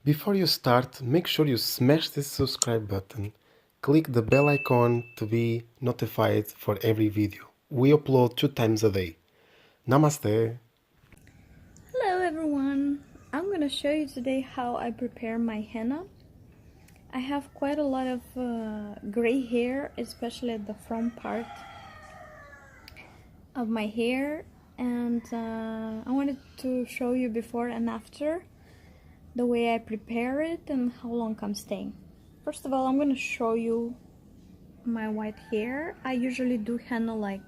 Before you start, make sure you smash this subscribe button. Click the bell icon to be notified for every video. We upload 2 times a day. Namaste! Hello everyone! I'm gonna show you today how I prepare my henna. I have quite a lot of gray hair, especially at the front part of my hair, and I wanted to show you before and after the way I prepare it and how long I'm staying. First of all, I'm gonna show you my white hair. I usually do henna like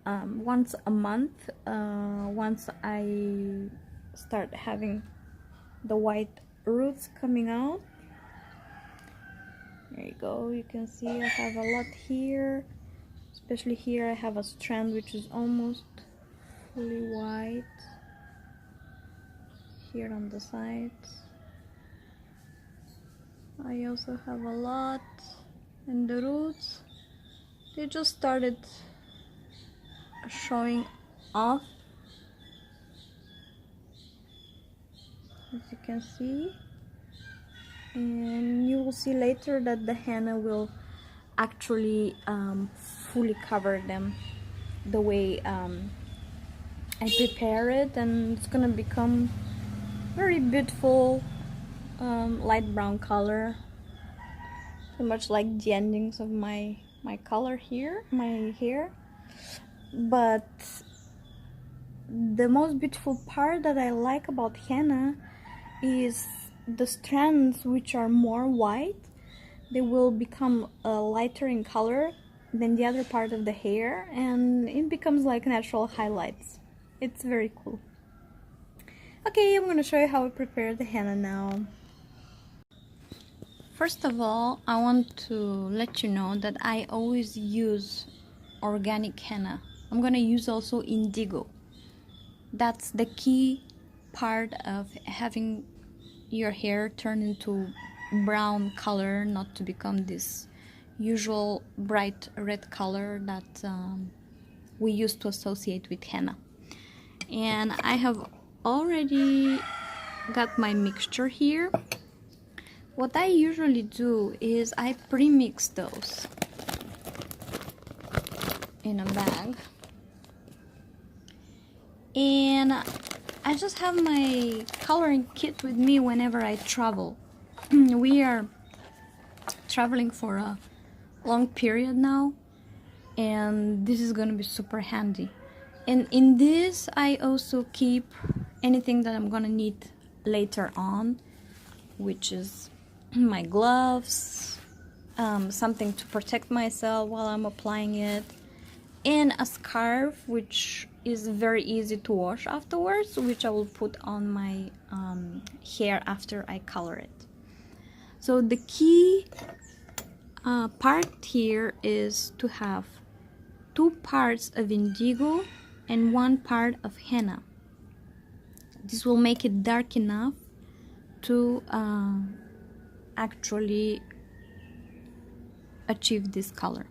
once a month, once I start having the white roots coming out. There you go, you can see I have a lot here, especially here I have a strand which is almost fully white, here on the sides. I also have a lot in the roots. They just started showing off, as you can see, and you will see later that the henna will actually fully cover them the way I prepare it, and it's gonna become very beautiful light brown color, pretty much like the endings of my color here, my hair. But the most beautiful part that I like about henna is the strands, which are more white. They will become lighter in color than the other part of the hair, and it becomes like natural highlights. It's very cool. Okay, I'm gonna show you how I prepare the henna now. First of all, I want to let you know that I always use organic henna. I'm gonna use also indigo. That's the key part of having your hair turn into brown color, not to become this usual bright red color that we used to associate with henna. And I have already got my mixture here. What I usually do is I pre-mix those in a bag, and I just have my coloring kit with me whenever I travel. We are traveling for a long period now, and this is gonna be super handy. And in this I also keep anything that I'm gonna need later on, which is my gloves, something to protect myself while I'm applying it, and a scarf which is very easy to wash afterwards, which I will put on my hair after I color it. So the key part here is to have 2 parts of indigo and 1 part of henna. This will make it dark enough to actually achieve this color.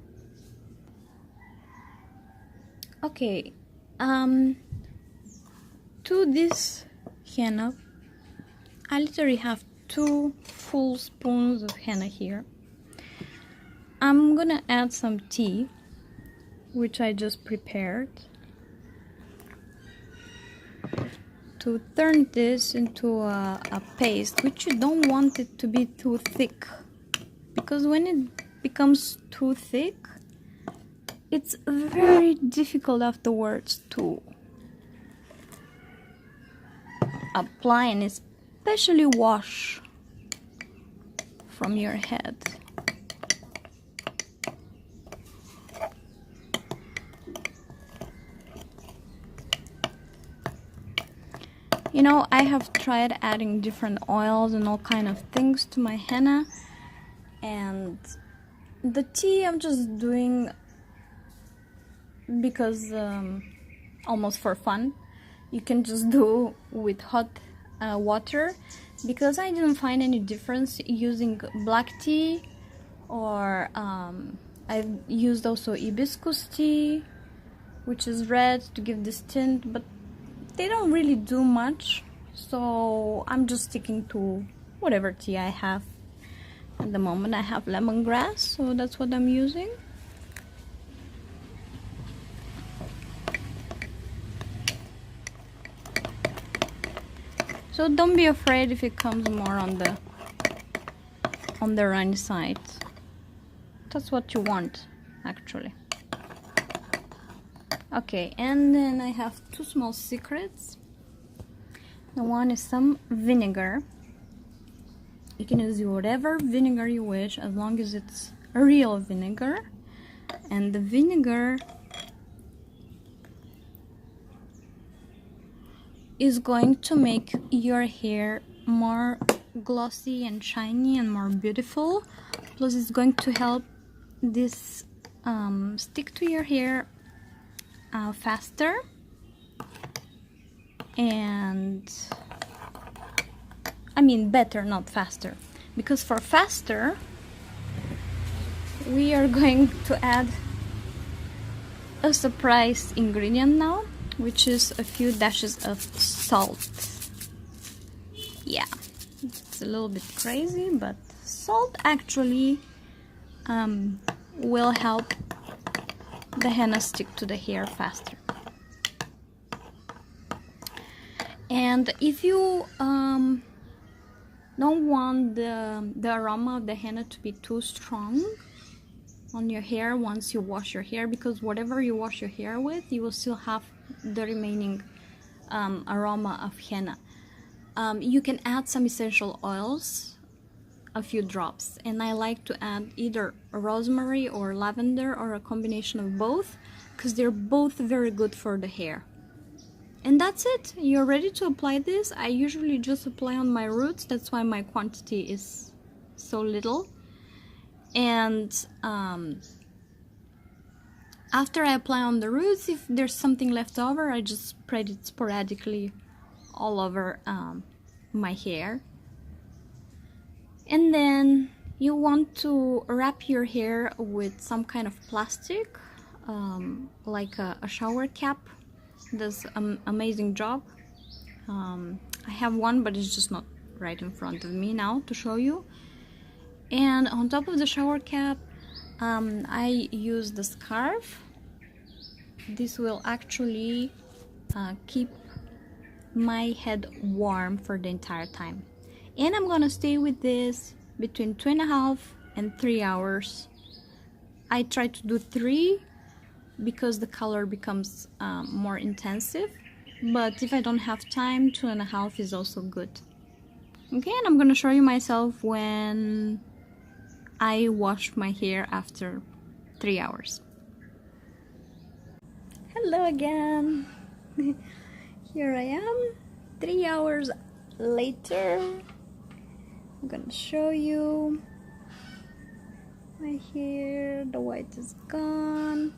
Okay, to this henna, I literally have 2 full spoons of henna here. I'm gonna add some tea, which I just prepared, to turn this into a paste, which you don't want it to be too thick, because when it becomes too thick, it's very difficult afterwards to apply and especially wash from your head. You know, I have tried adding different oils and all kind of things to my henna, and the tea I'm just doing because almost for fun. You can just do with hot water, because I didn't find any difference using black tea, or I've used also hibiscus tea, which is red, to give this tint, but they don't really do much, so I'm just sticking to whatever tea I have. At the moment I have lemongrass, so that's what I'm using. So don't be afraid if it comes more on the runny side. That's what you want, actually. Okay, and then I have two small secrets. The one is some vinegar. You can use whatever vinegar you wish, as long as it's a real vinegar. And the vinegar is going to make your hair more glossy and shiny and more beautiful. Plus it's going to help this stick to your hair faster. And I mean better, not faster, because for faster we are going to add a surprise ingredient now, which is a few dashes of salt. Yeah, it's a little bit crazy, but salt actually will help the henna stick to the hair faster. And if you don't want the aroma of the henna to be too strong on your hair once you wash your hair, because whatever you wash your hair with, you will still have the remaining aroma of henna. You can add some essential oils, a few drops, and I like to add either rosemary or lavender or a combination of both, because they're both very good for the hair. And that's it. You're ready to apply this. I usually just apply on my roots, that's why my quantity is so little. And after I apply on the roots, if there's something left over, I just spread it sporadically all over my hair. And then you want to wrap your hair with some kind of plastic, like a shower cap. Does an amazing job. I have one, but it's just not right in front of me now to show you. And on top of the shower cap, I use the scarf. This will actually keep my head warm for the entire time. And I'm gonna stay with this between 2.5 and 3 hours. I try to do 3 because the color becomes more intensive, but if I don't have time, 2.5 is also good. Okay, and I'm gonna show you myself when I wash my hair after 3 hours. Hello again. Here I am 3 hours later. I'm gonna show you my hair. The white is gone.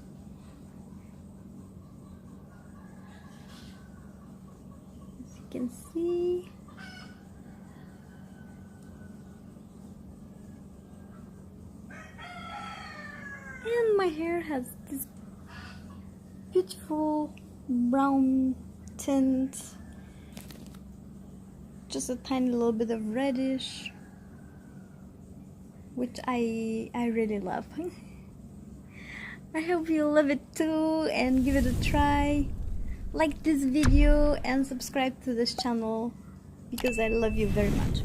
Can see. And my hair has this beautiful brown tint, just a tiny little bit of reddish, which I really love. I hope you love it too and give it a try. Like this video and subscribe to this channel because I love you very much.